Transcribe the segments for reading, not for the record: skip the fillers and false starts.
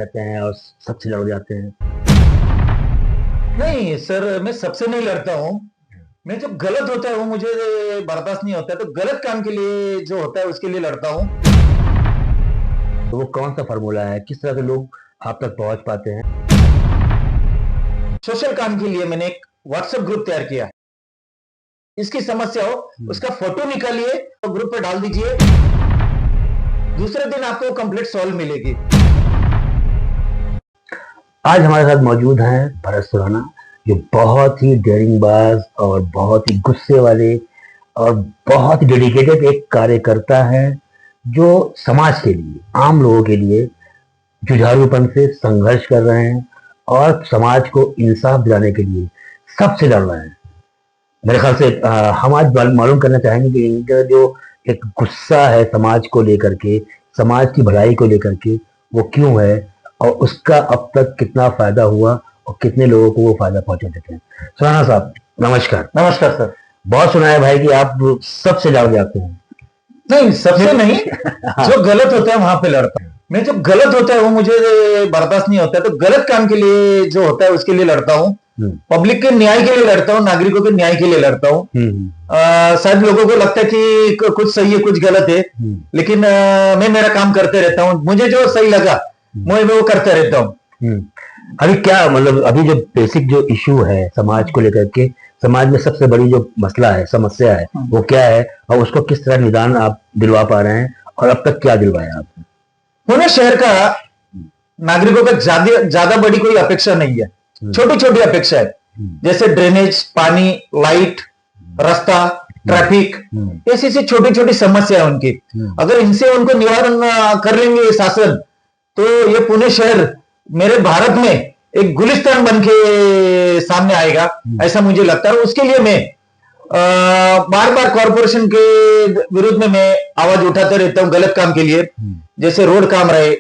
रहते हैं और सबसे लड़ जाते हैं। नहीं सर, मैं सबसे नहीं लड़ता हूँ। मैं जो गलत होता है वो मुझे बर्दाश्त नहीं होता है, तो गलत काम के लिए जो होता है उसके लिए लड़ता हूँ। तो वो कौन सा फॉर्मूला है, किस तरह से लोग आप तक पहुंच पाते हैं? सोशल काम के लिए मैंने एक व्हाट्सएप ग्रुप तैयार किया। इसकी समस्या हो उसका फोटो निकालिए तो ग्रुप पे डाल दीजिए, दूसरे दिन आपको कंप्लीट सॉल्व मिलेगी। आज हमारे साथ मौजूद हैं भरत सुराना, जो बहुत ही डेयरिंगबाज और बहुत ही गुस्से वाले और बहुत ही डेडिकेटेड एक कार्यकर्ता है, जो समाज के लिए, आम लोगों के लिए जुझारूपन से संघर्ष कर रहे हैं और समाज को इंसाफ दिलाने के लिए सबसे लड़ रहे हैं। मेरे ख्याल से हम आज मालूम करना चाहेंगे कि इनका जो एक गुस्सा है समाज को लेकर के, समाज की भलाई को लेकर के, वो क्यों है और उसका अब तक कितना फायदा हुआ और कितने लोगों को वो फायदा पहुंचा देते हैं। सुराना साहब नमस्कार। नमस्कार सर। बहुत सुना है भाई कि आप सबसे लड़ जाते हैं। नहीं, सबसे नहीं, जो गलत होता है वहां पे लड़ता हूँ मैं। जो गलत होता है वो मुझे बर्दाश्त नहीं होता है, तो गलत काम के लिए जो होता है उसके लिए लड़ता हूँ। पब्लिक के न्याय के लिए लड़ता हूँ, नागरिकों के न्याय के लिए लड़ता हूँ। शायद लोगों को लगता है कि कुछ सही है कुछ गलत है, लेकिन मैं मेरा काम करते रहता हूँ। मुझे जो सही लगा मैं वो करते रहता हूँ। अभी क्या मतलब, अभी जो बेसिक जो इशू है समाज को लेकर के, समाज में सबसे बड़ी जो मसला है, समस्या है, वो क्या है और उसको किस तरह निदान आप दिलवा पा रहे हैं और अब तक क्या दिलवाया आपने? पुणे शहर का नागरिकों का ज्यादा बड़ी कोई अपेक्षा नहीं है, छोटी छोटी अपेक्षा है, जैसे ड्रेनेज, पानी, लाइट, रास्ता, ट्रैफिक, ऐसी छोटी छोटी समस्या है उनकी। अगर इनसे उनको निवारण कर लेंगे शासन, तो ये पुणे शहर मेरे भारत में एक गुलिस्तान बन के सामने आएगा, ऐसा मुझे लगता है। उसके लिए मैं बार बार कॉरपोरेशन के विरुद्ध में मैं आवाज उठाते रहता हूं गलत काम के लिए। जैसे रोड काम रहे,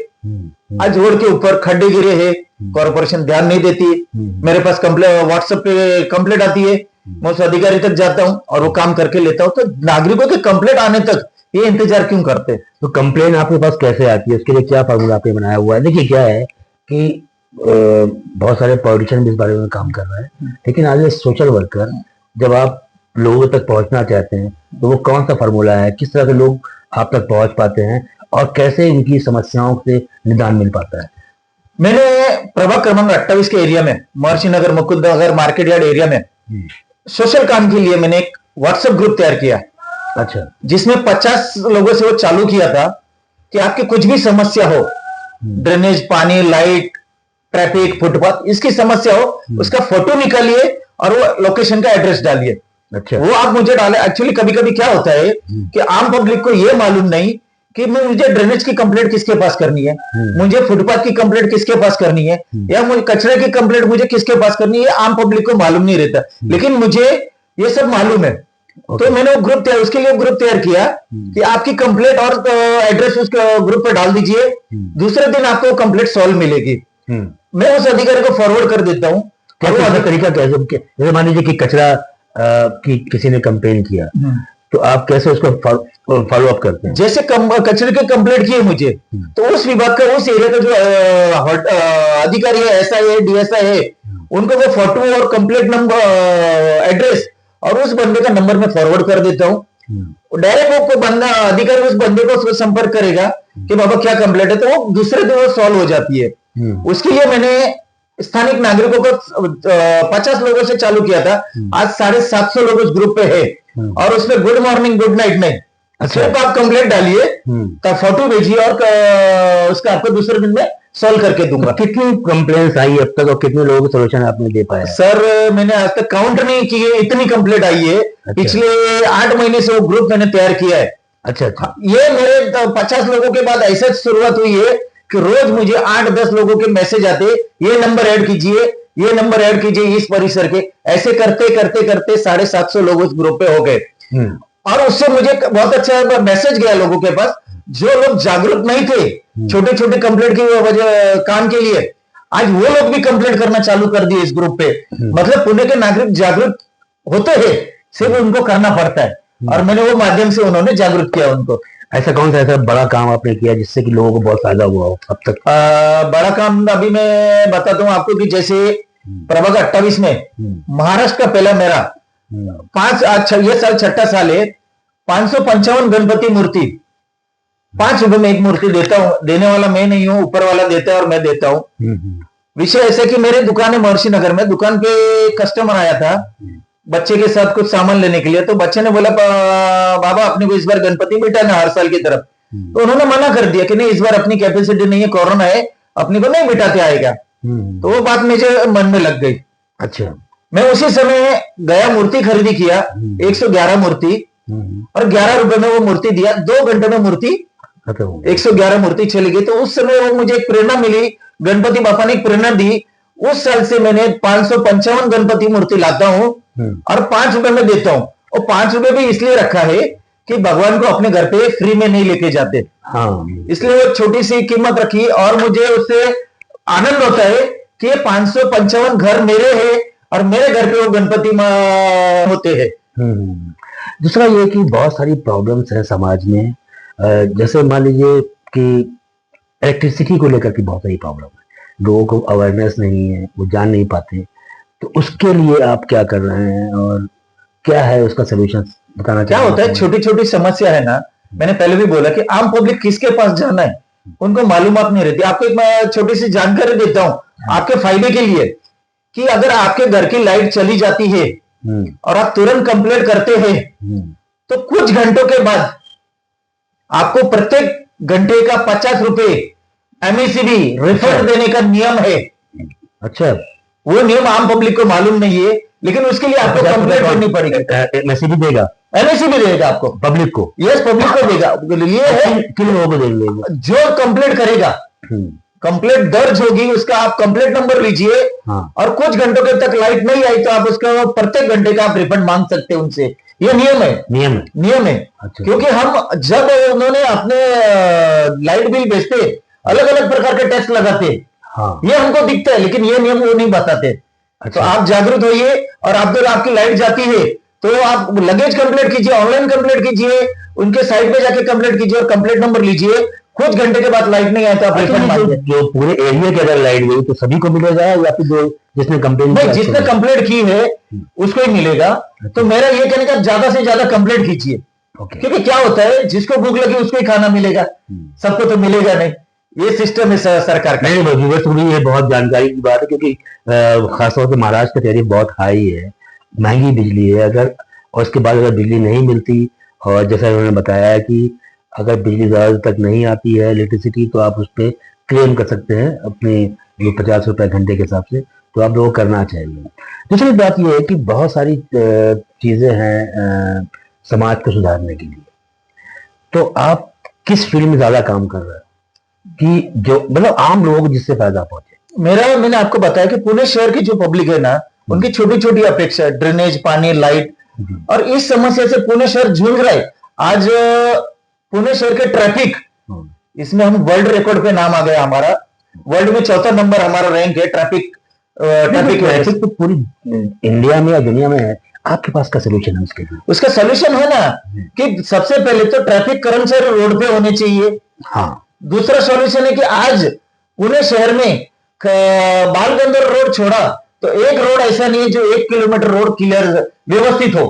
आज रोड के ऊपर खड्डे गिरे हैं, कॉरपोरेशन ध्यान नहीं देती। मेरे पास व्हाट्सएप पे कंप्लेंट आती है, मैं उस अधिकारी तक जाता हूं और वो काम करके लेता हूं। तो नागरिकों के कंप्लेंट आने तक ये इंतजार क्यों करते हैं? तो कंप्लेन आपके पास कैसे आती है, उसके लिए क्या फार्मूला आपने बनाया हुआ है? देखिए क्या है कि बहुत सारे पॉलिटिशियन भी इस बारे में काम कर रहे हैं, लेकिन आज सोशल वर्कर जब आप लोगों तक पहुंचना चाहते हैं तो वो कौन सा फार्मूला है, किस तरह से लोग आप तक पहुंच पाते हैं और कैसे इनकी समस्याओं से निदान मिल पाता है? मैंने प्रभाग क्रमांक 28 के एरिया में, महर्षि नगर, मुकुंद नगर, मार्केट यार्ड एरिया में सोशल काम के लिए मैंने एक व्हाट्सएप ग्रुप तैयार किया। अच्छा। जिसमें 50 लोगों से वो चालू किया था कि आपकी कुछ भी समस्या हो, ड्रेनेज, पानी, लाइट, ट्रैफिक, फुटपाथ, इसकी समस्या हो, उसका फोटो निकालिए और वो लोकेशन का एड्रेस डालिए। अच्छा। वो आप मुझे डाले। एक्चुअली कभी कभी क्या होता है कि आम पब्लिक को ये मालूम नहीं कि मुझे ड्रेनेज की कंप्लेंट किसके पास करनी है, मुझे फुटपाथ की कंप्लेंट किसके पास करनी है, या मुझे कचरे की कंप्लेंट मुझे किसके पास करनी है, आम पब्लिक को मालूम नहीं रहता। लेकिन मुझे ये सब मालूम है। तो मैंने वो ग्रुप तैयार, उसके लिए ग्रुप तैयार किया कि आपकी कंप्लेंट और एड्रेस उस ग्रुप पे डाल दीजिए, दूसरे दिन आपको कंप्लेंट सॉल्व मिलेगी। मैं उस अधिकारी को फॉरवर्ड कर देता हूँ। क्या तरीका क्या है? जैसे मान लीजिए कि कचरा की किसी ने कंप्लेन किया, तो आप कैसे उसको फॉलो अप करते हैं? जैसे कचरे की कंप्लेंट की है मुझे, तो उस विभाग का, उस एरिया का जो अधिकारी है, एसआई है, डीएसआई है, उनको वो फोटो और कंप्लेंट नंबर, एड्रेस और उस बंदे का नंबर में फॉरवर्ड कर देता हूँ। डायरेक्ट वो बंदा, अधिकारी उस बंदे को संपर्क करेगा कि बाबा क्या कंप्लेंट है, तो वो दूसरे दिन वो सॉल्व हो जाती है। उसके लिए मैंने स्थानिक नागरिकों को 50 लोगों से चालू किया था। आज 750 लोग उस ग्रुप पे है और उसमें गुड मॉर्निंग, गुड नाइट नहीं, सिर्फ आप कंप्लेंट डालिए, तब फोटो भेजिए और उसका आपको दूसरे दिन में सॉल्व करके दूंगा। तो कितनी कंप्लेंट्स आई अब तक और कितने लोगों को सोल्यूशन आपने दे पाया? सर मैंने आज तक काउंट नहीं किए, इतनी कंप्लेंट आई है। अच्छा। पिछले 8 महीने से वो ग्रुप मैंने तैयार किया है। अच्छा अच्छा। ये मेरे 50 लोगों के बाद ऐसा शुरुआत हुई है कि रोज मुझे 8-10 लोगों के मैसेज आते, ये नंबर ऐड कीजिए, ये नंबर ऐड कीजिए इस परिसर के। ऐसे करते करते करते 750 लोग उस ग्रुप पे हो गए। और उससे मुझे बहुत अच्छा मैसेज गया लोगों के पास, जो लोग जागरूक नहीं थे छोटे छोटे कंप्लेंट की वजह काम के लिए, आज वो लोग भी कंप्लेंट करना चालू कर दिए इस ग्रुप पे। मतलब पुणे के नागरिक जागरूक होते हैं, सिर्फ उनको करना पड़ता है, और मैंने वो माध्यम से उन्होंने जागरूक किया उनको। ऐसा कौन सा ऐसा बड़ा काम आपने किया जिससे कि लोगों को बहुत फायदा हुआ हो अब तक? बड़ा काम अभी मैं बताता हूँ आपको कि जैसे प्रभाग 28 में महाराष्ट्र का पहला मेरा ये साल छठा साल है, 555 गणपति मूर्ति, 5 रुपए में एक मूर्ति देता हूँ। देने वाला मैं नहीं हूँ, ऊपर वाला देता है और मैं देता हूँ। विषय ऐसा कि मेरे दुकान है महर्षि नगर में, दुकान पे कस्टमर आया था बच्चे के साथ कुछ सामान लेने के लिए, तो बच्चे ने बोला बाबा अपने को इस बार गणपति बिठाना हर साल की तरफ। तो उन्होंने मना कर दिया कि नहीं इस बार अपनी कैपेसिटी नहीं है, कोरोना है, अपने को नहीं बिठाते आएगा। तो वो बात मुझे मन में लग गई। अच्छा। मैं उसी समय गया, मूर्ति खरीदी किया, 111 मूर्ति, और 11 रुपए में वो मूर्ति दिया। 2 घंटे में मूर्ति 111 मूर्ति चली गई। तो उस समय वो मुझे एक प्रेरणा मिली, गणपति बापा ने एक प्रेरणा दी। उस साल से मैंने 555 गणपति मूर्ति लाता हूँ और 5 रुपए में देता हूँ। और 5 रुपए भी इसलिए रखा है कि भगवान को अपने घर पे फ्री में नहीं लेके जाते, इसलिए वो छोटी सी कीमत रखी। और मुझे उससे आनंद होता है कि 555 घर मेरे हैं और मेरे घर पे वो गणपति होते हैं। दूसरा ये कि बहुत सारी प्रॉब्लम्स है समाज में, जैसे मान लीजिए कि इलेक्ट्रिसिटी को लेकर के बहुत सारी प्रॉब्लम है, लोगों को अवेयरनेस नहीं है, वो जान नहीं पाते। तो उसके लिए आप क्या कर रहे हैं और क्या है उसका सोल्यूशन बताना? क्या होता है, छोटी छोटी समस्या है ना, मैंने पहले भी बोला कि आम पब्लिक किसके पास जाना है उनको मालूमात नहीं रहती। आपको एक मैं छोटी सी जानकारी देता हूं आपके फायदे के लिए, कि अगर आपके घर की लाइट चली जाती है और आप तुरंत कंप्लेंट करते हैं तो कुछ घंटों के बाद आपको प्रत्येक घंटे का 50 रुपए एमएससीबी रिफंड देने का नियम है। अच्छा। वो नियम आम पब्लिक को मालूम नहीं है, लेकिन उसके लिए आपको कंप्लेंट करनी पड़ेगी। एमएससीबी देगा, एमएससीबी देगा आपको, पब्लिक को। यस, पब्लिक को देगा। ये है किन लोगों को देंगे? जो कंप्लेंट करेगा, कंप्लेंट दर्ज होगी, उसका आप कंप्लेंट नंबर लीजिए। और कुछ घंटों के तक लाइट नहीं आई तो आप उसका प्रत्येक घंटे का आप रिफंड मांग सकते हैं उनसे। ये नियम है, नियम है। अच्छा। क्योंकि हम जब उन्होंने अपने लाइट बिल बेचते अलग अलग प्रकार के टैक्स लगाते, ये हमको दिखता है, लेकिन ये नियम वो नहीं बताते। अच्छा। तो आप जागरूक होइए, और अगर आपकी लाइट जाती है तो आप लगेज कंप्लेंट कीजिए, ऑनलाइन कंप्लेंट कीजिए, उनके साइट पे जाके कंप्लेंट कीजिए और कंप्लेंट नंबर लीजिए। कुछ घंटे के बाद लाइट नहीं आया तो आप रिफंड मांगिए। जो पूरे एरिया के अगर लाइट गई तो सभी को मिलेगा या फिर जो जिसने कंप्लेंट नहीं, जिसने कंप्लेंट की है उसको ही मिलेगा। तो मेरा ये कहने का ज्यादा से ज्यादा कंप्लेंट कीजिए, क्योंकि क्या होता है जिसको भूख लगी उसको ही खाना मिलेगा, सबको तो मिलेगा नहीं। ये सिस्टम है सरकार का। नहीं, ये बहुत जानकारी की बात है, क्योंकि खासतौर से महाराष्ट्र का टैरिफ बहुत हाई है, महंगी बिजली है। अगर और उसके बाद अगर बिजली नहीं मिलती, और जैसा उन्होंने बताया कि अगर बिजली ज़्यादा तक नहीं आती है इलेक्ट्रिसिटी, तो आप उस पर क्लेम कर सकते हैं अपने जो 50 रुपए घंटे के हिसाब से, तो आप लोगों को करना चाहिए। दूसरी बात यह है कि बहुत सारी चीज़ें हैं समाज को सुधारने के लिए, तो आप किस फील्ड में ज़्यादा काम कर रहे हैं कि जो मतलब आम लोगों को जिससे फायदा पहुंचे? मैंने आपको बताया कि पुणे शहर की जो पब्लिक है ना, उनकी छोटी छोटी अपेक्षा है, ड्रेनेज, पानी, लाइट, और इस समस्या से पुणे शहर जूझ रहा है। आज पुणे शहर के ट्रैफिक, इसमें हम वर्ल्ड रिकॉर्ड पे नाम आ गया हमारा, वर्ल्ड में 4था नंबर हमारा रैंक है ट्रैफिक तो पूरी इंडिया में या दुनिया में है। आपके पास का सोल्यूशन है उसके लिए? उसका सोल्यूशन है ना कि सबसे पहले तो ट्रैफिक कर्मचारी रोड पे होने चाहिए। दूसरा सॉल्यूशन है कि आज पुणे शहर में बालगंधर रोड छोड़ा तो एक रोड ऐसा नहीं है जो 1 किलोमीटर रोड क्लियर व्यवस्थित हो।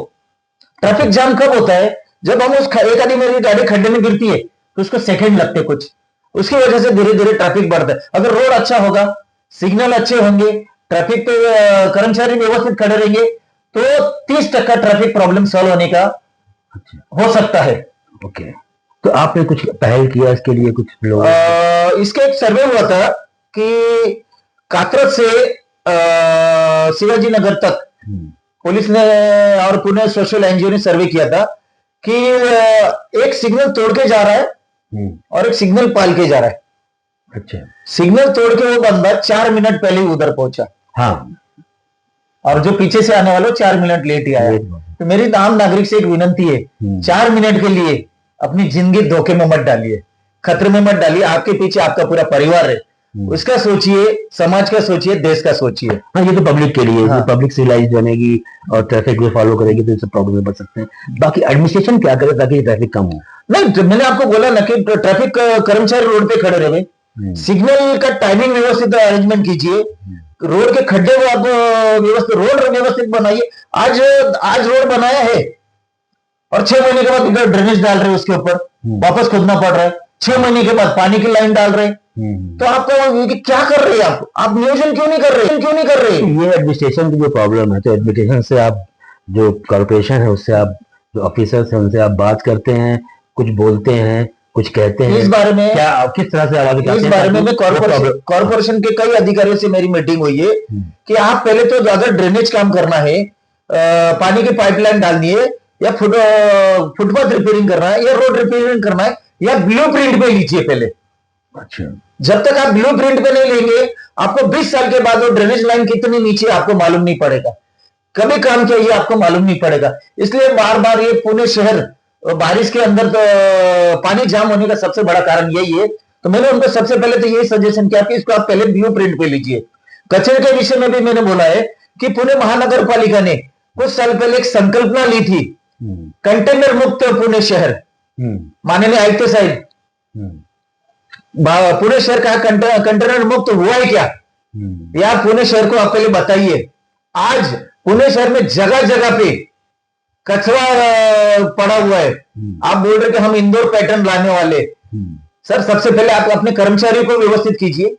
ट्रैफिक जाम कब होता है? जब हम एक आदमी मेरी गाड़ी खड्डे में गिरती है तो उसको सेकंड लगते कुछ, उसकी वजह से धीरे धीरे ट्रैफिक बढ़ता है। अगर रोड अच्छा होगा, सिग्नल अच्छे होंगे, ट्रैफिक पे कर्मचारी व्यवस्थित खड़े रहेंगे, तो 30% ट्रैफिक प्रॉब्लम सॉल्व होने का हो सकता है। ओके, तो आपने कुछ पहल किया इसके लिए? कुछ लोग इसके एक सर्वे हुआ था कि कात्रज से शिवाजी नगर तक पुलिस ने और पुणे सोशल एनजीओ ने सर्वे किया था कि एक सिग्नल तोड़ के जा रहा है और एक सिग्नल पाल के जा रहा है। अच्छा। सिग्नल तोड़ के वो बंदा 4 मिनट पहले उधर पहुंचा, और जो पीछे से आने वाला 4 मिनट लेट ही आया। तो मेरी आम नागरिक से एक विनंती है, 4 मिनट के लिए अपनी जिंदगी धोखे में मत डालिए, खतरे में मत डालिए। आपके पीछे आपका पूरा परिवार है, उसका सोचिए, समाज का सोचिए, देश का सोचिए। ये तो पब्लिक के लिए, पब्लिक सिविलाइज बनेगी और ट्रैफिक भी फॉलो करेगी तो इससे प्रॉब्लम बच सकते हैं। बाकी एडमिनिस्ट्रेशन क्या करे ताकि ट्रैफिक कम हो? नहीं, मैंने आपको बोला ना कि ट्रैफिक कर्मचारी रोड पे खड़े रहे, सिग्नल का टाइमिंग व्यवस्थित अरेंजमेंट कीजिए, रोड के खड्डे को आप व्यवस्थित रोड व्यवस्थित बनाइए। आज आज रोड बनाया है और 6 महीने के बाद इधर ड्रेनेज डाल रहे हैं, उसके ऊपर वापस खोदना पड़ रहा है, 6 महीने के बाद पानी की लाइन डाल रहे हैं। तो आपको क्या कर रहे हैं? आप नियोजन क्यों नहीं कर रहे? क्यों नहीं कर रहे? ये एडमिनिस्ट्रेशन की जो प्रॉब्लम है, तो एडमिनिस्ट्रेशन से आप, जो कॉर्पोरेशन है उससे आप, जो ऑफिसर्स हैं उनसे आप बात करते हैं, कुछ बोलते हैं, कुछ कहते हैं इस बारे में, क्या किस तरह से आवाज उठाते इस हैं? बारे में मैं कॉर्पोरेशन के कई अधिकारियों से मेरी मीटिंग हुई है कि आप पहले तो ज्यादा ड्रेनेज काम करना है, पानी की पाइपलाइन डालनी है, या फुटपाथ रिपेयरिंग करना है, या रोड रिपेयरिंग करना है, या ब्लूप्रिंट पे लीजिए पहले। अच्छा, जब तक आप ब्लूप्रिंट पे नहीं लेंगे, आपको 20 साल के बाद वो ड्रेनेज लाइन कितनी नीचे आपको मालूम नहीं पड़ेगा, कभी काम किया ये आपको मालूम नहीं पड़ेगा। इसलिए बार बार ये पुणे शहर बारिश के अंदर तो पानी जाम होने का सबसे बड़ा कारण यही है। तो मैंने उनको सबसे पहले तो यही सजेशन किया कि इसको आप पहले ब्लूप्रिंट पे लीजिए। कचरे के विषय में भी मैंने बोला है कि पुणे महानगर पालिका ने कुछ साल पहले एक संकल्पना ली थी, कंटेनर मुक्त पुणे शहर। माननीय आयुक्त साहब, पुणे शहर का कंटेनर मुक्त हुआ है क्या? या पुणे शहर को आप पहले बताइए। आज पुणे शहर में जगह जगह पे कचरा पड़ा हुआ है। आप बोल रहे कि हम इंदौर पैटर्न लाने वाले। सर, सबसे पहले आप अपने कर्मचारियों को व्यवस्थित कीजिए।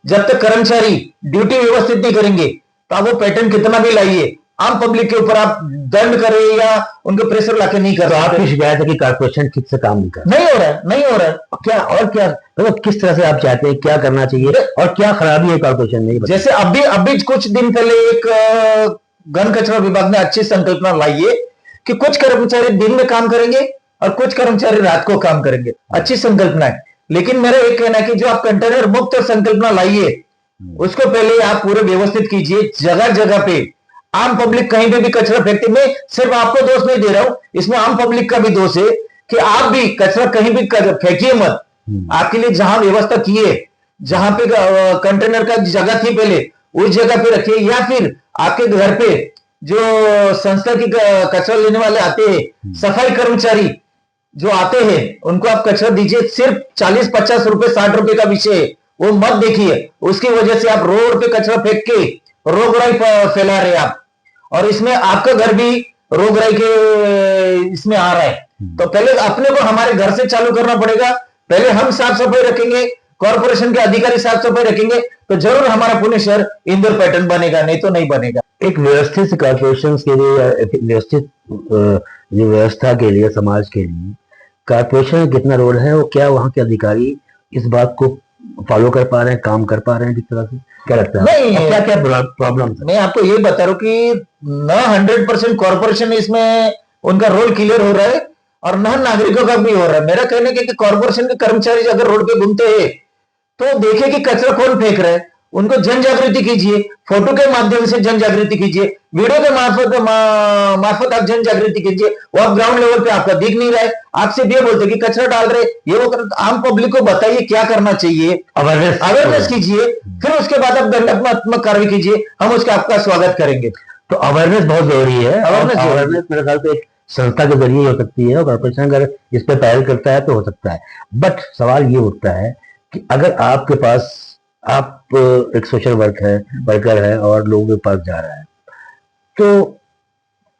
जब तक कर्मचारी ड्यूटी व्यवस्थित नहीं करेंगे तो आप वो पैटर्न कितना भी लाइए, आम पब्लिक के ऊपर आप दंड करें या उनके प्रेशर लाके नहीं कर रहे। आपकी शिकायत है कि कॉर्पोरेशन ठीक से काम नहीं कर नहीं हो रहा है, नहीं हो रहा है। क्या और क्या, तो किस तरह से आप चाहते हैं, क्या करना चाहिए और क्या खराबी है कॉर्पोरेशन में? जैसे अभी कुछ दिन पहले एक घन कचरा विभाग ने अच्छी संकल्पना लाई है कि कुछ कर्मचारी दिन में काम करेंगे और कुछ कर्मचारी रात को काम करेंगे। अच्छी संकल्पना है, लेकिन मेरा एक कहना है कि जो आप कंटेनर मुक्त संकल्पना लाइए उसको पहले आप पूरे व्यवस्थित कीजिए। जगह जगह पे आम पब्लिक कहीं पे भी कचरा फेंकती, मैं सिर्फ आपको दोष नहीं दे रहा हूं, इसमें आम पब्लिक का भी दोष है कि आप भी कचरा कहीं भी फेंकिए मत। आपके लिए जहां व्यवस्था की है, जहां पे कंटेनर का जगह थी पहले, उस जगह पे रखिए, या फिर आपके घर पे जो संस्था की कचरा लेने वाले आते हैं, सफाई कर्मचारी जो आते हैं, उनको आप कचरा दीजिए। सिर्फ 40-50 रुपए 60 रुपए का विषय है, वो मत देखिए। उसकी वजह से आप रोड पे कचरा फेंक के रोगराई फैला रहे आप, और इसमें आपका घर भी रोगराई के इसमें आ रहा है। तो पहले अपने को हमारे घर से चालू करना पड़ेगा। पहले हम साफ सफाई रखेंगे, कॉर्पोरेशन के अधिकारी साफ सफाई रखेंगे, तो जरूर हमारा पुणे शहर इंदौर पैटर्न बनेगा, नहीं तो नहीं बनेगा। एक व्यवस्थित कॉर्पोरेशन के लिए, व्यवस्थित जो व्यवस्था के लिए, समाज के लिए कॉर्पोरेशन का कितना रोल है, और क्या वहाँ के अधिकारी इस बात को फॉलो कर पा रहे हैं, काम कर पा रहे हैं ठीक तरह से? क्या लगता है? नहीं, क्या क्या प्रॉब्लम? मैं आपको ये बता रहा हूँ कि न 100% कॉर्पोरेशन इसमें उनका रोल क्लियर हो रहा है और न नागरिकों का भी हो रहा है। मेरा कहना है कि कॉर्पोरेशन के कर्मचारी अगर रोड पे घूमते हैं तो देखे कि कचरा कौन फेंक रहा है, उनको जन जागृति कीजिए, फोटो के माध्यम से जन जागृति कीजिए, वीडियो के मार्फत आप जन जागृति कीजिए। वो आप ग्राउंड लेवल पे आपका दिख नहीं रहा है, आपसे भी बोलते कि कचरा डाल रहे, ये वो कर, आम पब्लिक को बताइए क्या करना चाहिए, अवेयरनेस कीजिए, फिर उसके बाद आप दंडात्मक कार्रवाई कीजिए, हम उसका आपका स्वागत करेंगे। तो अवेयरनेस बहुत जरूरी है। अवेयरनेस मेरे ख्याल से एक संस्था के जरिए हो सकती है, और कॉर्पोरेशन अगर इस पर पहल करता है तो हो सकता है। बट सवाल ये उठता है कि अगर आपके पास, आप एक सोशल वर्कर है और लोगों के पास जा रहा है, तो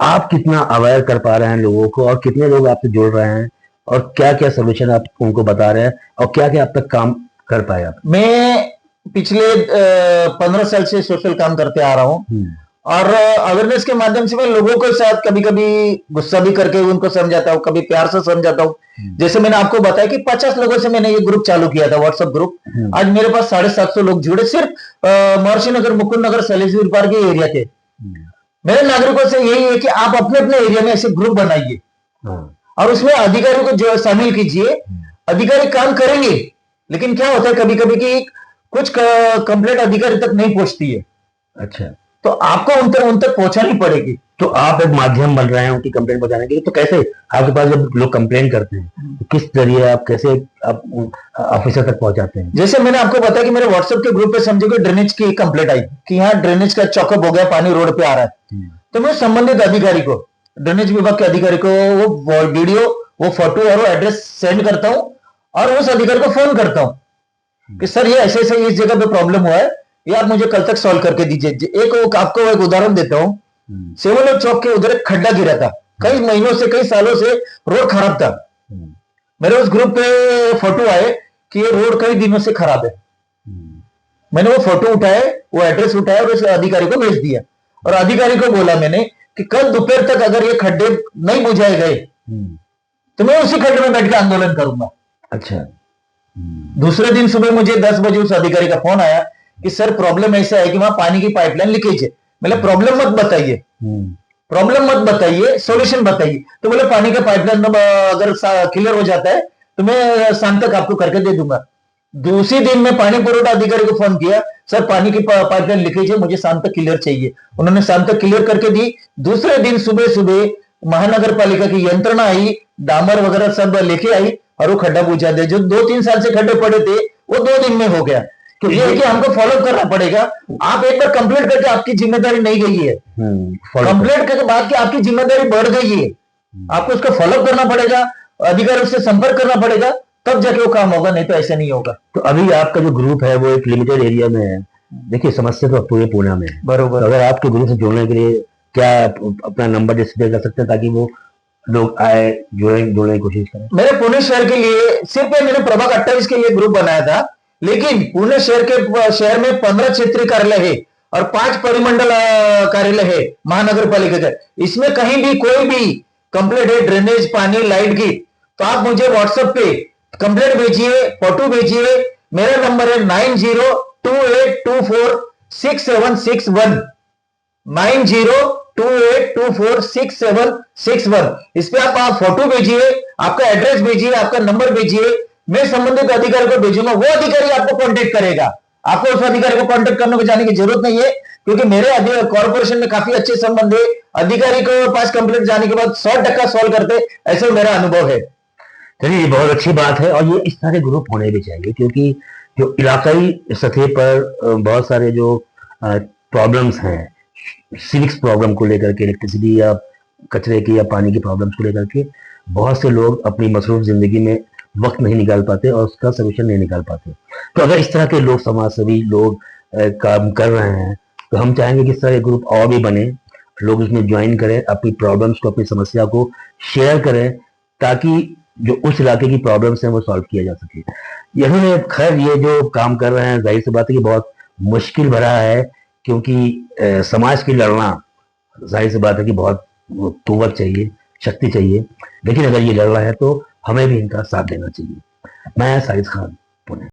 आप कितना अवेयर कर पा रहे हैं लोगों को, और कितने लोग आपसे जुड़ रहे हैं, और क्या क्या सोल्यूशन आप उनको बता रहे हैं, और क्या क्या आप तक काम कर पाए आप? मैं पिछले 15 साल से सोशल काम करते आ रहा हूँ, और अवेयरनेस के माध्यम से मैं लोगों के साथ कभी कभी गुस्सा भी करके उनको समझाता हूँ, कभी प्यार से समझाता हूँ। जैसे मैंने आपको बताया कि 50 लोगों से मैंने ये ग्रुप चालू किया था, व्हाट्सएप ग्रुप। आज मेरे पास 750 लोग जुड़े, सिर्फ महर्षि नगर, मुकुंद नगर, सैलेसवीर पार्क के एरिया के। मेरे नागरिकों से यही है कि आप अपने अपने एरिया में ऐसे ग्रुप बनाइए और उसमें अधिकारियों को जो शामिल कीजिए। अधिकारी काम करेंगे, लेकिन क्या होता है कभी कभी कि कुछ कंप्लेंट अधिकारी तक नहीं पहुंचती है। अच्छा, तो आपको उन तक पहुंचानी पड़ेगी। तो आप एक माध्यम बन रहे हैं उनकी कंप्लेंट पहुंचाने के लिए। तो कैसे आपके पास जब लोग कंप्लेंट करते हैं तो किस जरिए आप, कैसे आप ऑफिसर तक पहुंचाते हैं? जैसे मैंने आपको बताया कि मेरे व्हाट्सएप के ग्रुप पे समझो कि ड्रेनेज की कंप्लेंट आई कि यहाँ ड्रेनेज का चौकअप हो गया, पानी रोड पे आ रहा है, तो मैं संबंधित अधिकारी को, ड्रेनेज विभाग के अधिकारी को वो वीडियो वो फोटो और वो एड्रेस सेंड करता हूं और उस अधिकारी को फोन करता हूं कि सर ये ऐसे ऐसे इस जगह पे प्रॉब्लम हुआ है, ये आप मुझे कल तक सॉल्व करके दीजिए। आपको एक उदाहरण देता हूं। सेवल चौक के उधर एक खड्डा गिरा था, कई महीनों से कई सालों से रोड खराब था। मेरे उस ग्रुप पे फोटो आए कि ये रोड कई दिनों से खराब है। मैंने वो फोटो उठाए, वो एड्रेस उठाया और उस अधिकारी को भेज दिया और अधिकारी को बोला मैंने कि कल दोपहर तक अगर ये खड्डे नहीं बुझाए गए तो मैं उसी खड्डे में बैठ के आंदोलन करूंगा। अच्छा। दूसरे दिन सुबह मुझे 10 बजे उस अधिकारी का फोन आया कि सर प्रॉब्लम ऐसा है कि वहां पानी की पाइपलाइन लीकेज है। मतलब प्रॉब्लम मत बताइए, प्रॉब्लम मत बताइए, सॉल्यूशन बताइए। तो बोले पानी का पाइपलाइन अगर क्लियर हो जाता है तो मैं शाम तक आपको करके दे दूंगा। दूसरी दिन में पानी पुरवठा अधिकारी को फोन किया, सर पानी की पाइपलाइन लीकेज है, मुझे शाम तक क्लियर चाहिए। उन्होंने शाम तक क्लियर करके दी। दूसरे दिन सुबह सुबह महानगर पालिका की यंत्रणा आई, डामर वगैरह सब लेके आई और वो खड्डा बुझा दे। जो 2-3 साल से खड्डे पड़े थे वो 2 दिन में हो गया। तो ये है कि हमको फॉलो करना पड़ेगा। आप एक बार कंप्लीट करके आपकी जिम्मेदारी नहीं गई है, कंप्लीट करके बाद की आपकी जिम्मेदारी बढ़ गई है, आपको उसको फॉलो करना पड़ेगा, अधिकारियों से संपर्क करना पड़ेगा, तब जाके वो काम होगा, नहीं तो ऐसे नहीं होगा। तो अभी आपका जो ग्रुप है वो एक लिमिटेड एरिया में है। देखिए समस्या तो पूरे पुणे में है। बरोबर। तो अगर आपके ग्रुप से जुड़ने के लिए क्या अपना नंबर डिस्प्ले कर सकते हैं ताकि वो लोग आए, जुड़ने की कोशिश करें? मेरे पुणे शहर के लिए सिर्फ मैंने प्रभाग 28 के लिए ग्रुप बनाया था, लेकिन पुणे शहर में 15 क्षेत्रीय कार्यालय है और 5 परिमंडल कार्यालय है महानगर पालिका का। इसमें कहीं भी कोई भी कंप्लेंट है ड्रेनेज, पानी, लाइट की, तो आप मुझे व्हाट्सएप पे कंप्लेंट भेजिए, फोटो भेजिए। मेरा नंबर है 9028246761, 9028246761। इस पे आप फोटो भेजिए, आपका एड्रेस भेजिए, आपका नंबर भेजिए, मैं संबंधित अधिकारी को भेजूंगा। वो अधिकारी आपको कांटेक्ट करेगा। आपको उस अधिकारी को कांटेक्ट करने को जाने की जरूरत नहीं है, क्योंकि मेरे कॉर्पोरेशन में काफी अच्छे संबंध है। अधिकारी को पास कंप्लेंट जाने के बाद 100% सॉल्व करते, ऐसा मेरा अनुभव है। चलिए, ये बहुत अच्छी बात है और ये इस तरह ग्रुप होने भी चाहिए, क्योंकि जो इलाकाई सतह पर बहुत सारे जो प्रॉब्लम्स हैं, सिविक्स प्रॉब्लम को लेकर के, इलेक्ट्रिसिटी या कचरे की या पानी की प्रॉब्लम्स को लेकर के बहुत से लोग अपनी मसरूफ जिंदगी में वक्त नहीं निकाल पाते और उसका सोल्यूशन नहीं निकाल पाते। तो अगर इस तरह के लोग, समाज सेवी लोग काम कर रहे हैं, तो हम चाहेंगे कि इस तरह के ग्रुप और भी बने, लोग इसमें ज्वाइन करें, अपनी प्रॉब्लम्स को, अपनी समस्या को शेयर करें, ताकि जो उस इलाके की प्रॉब्लम्स हैं वो सॉल्व किया जा सके। यही खैर ये जो काम कर रहे हैं, जाहिर सी बात है कि बहुत मुश्किल भरा है, क्योंकि समाज की लड़ना, जाहिर सी बात है कि बहुत कुव्वत चाहिए, शक्ति चाहिए, लेकिन अगर ये लड़ रहा है तो हमें भी इनका साथ देना चाहिए। मैं साजिद खान, पुणे।